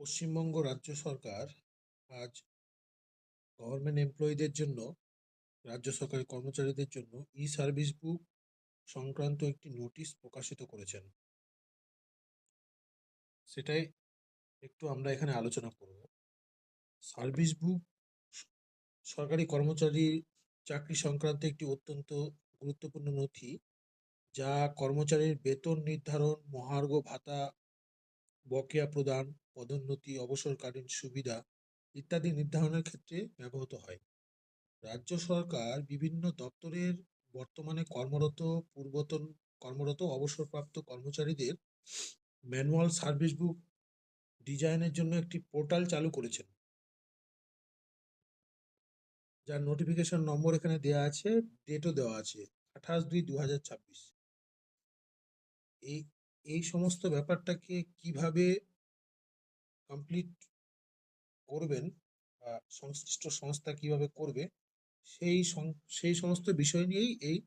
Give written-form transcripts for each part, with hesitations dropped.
পশ্চিমবঙ্গ রাজ্য সরকার আজ গভর্নমেন্ট এমপ্লয়ীদের জন্য, রাজ্য সরকারি কর্মচারীদের জন্য ই সার্ভিস বুক সংক্রান্ত একটি নোটিশ প্রকাশিত করেছেন। সেটাই একটু আমরা এখানে আলোচনা করব। সার্ভিস বুক সরকারি কর্মচারী চাকরি সংক্রান্ত একটি অত্যন্ত গুরুত্বপূর্ণ নথি, যা কর্মচারীর বেতন নির্ধারণ, মহার্ঘ ভাতা, বকেয়া প্রদান, পদোন্নতি, অবসরকালীন সুবিধা ইত্যাদি নির্ধারণের ক্ষেত্রে ব্যবহৃত হয়। রাজ্য সরকার বিভিন্ন দপ্তরের বর্তমানে কর্মরত অবসরপ্রাপ্ত কর্মচারীদের ম্যানুয়াল সার্ভিস বুক ডিজাইনের জন্য একটি পোর্টাল চালু করেছেন, যার নোটিফিকেশন নম্বর এখানে দেওয়া আছে, ডেটও দেওয়া আছে 28/2/2026। এই এই সমস্ত ব্যাপারটাকে কিভাবে কমপ্লিট করবেন বা সংশ্লিষ্ট সংস্থা কিভাবে করবে, সেই সমস্ত বিষয় নিয়েই এই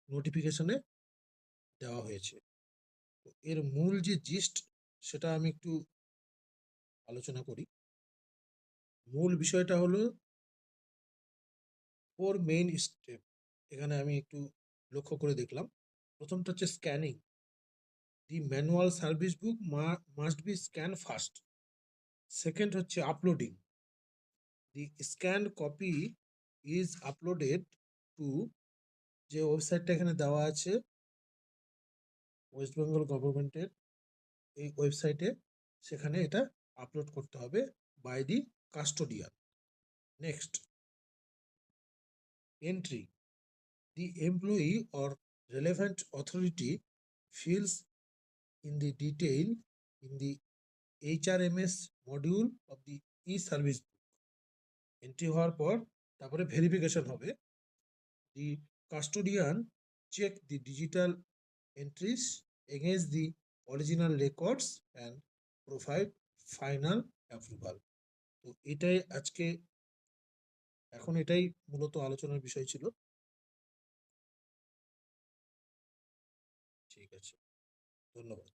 নোটিফিকেশনে দেওয়া হয়েছে। তো এর মূল যে জিস্ট, সেটা আমি একটু আলোচনা করি। মূল বিষয়টা হলো 4 মেইন স্টেপ। এখানে আমি একটু লক্ষ্য করে দেখলাম। প্রথমটা হচ্ছে scanning. The manual service book must be scan first. Second হচ্ছে uploading. The scan copy is uploaded to, যে ওয়েবসাইটটা এখানে দেওয়া আছে ওয়েস্ট বেঙ্গল গভর্নমেন্টের এই ওয়েবসাইটে, সেখানে এটা আপলোড করতে হবে by the custodian. Next, entry. The employee or relevant authority fills in the detail in the HRMS module of the e-service book. Entry হওয়ার পর তারপরে ভেরিফিকেশন হবে। The custodian check the digital entries against the original records and provide final approval. তো এটাই আজকে, এখন এটাই মূলত আলোচনার বিষয় ছিল। ঠিক আছে, ধন্যবাদ।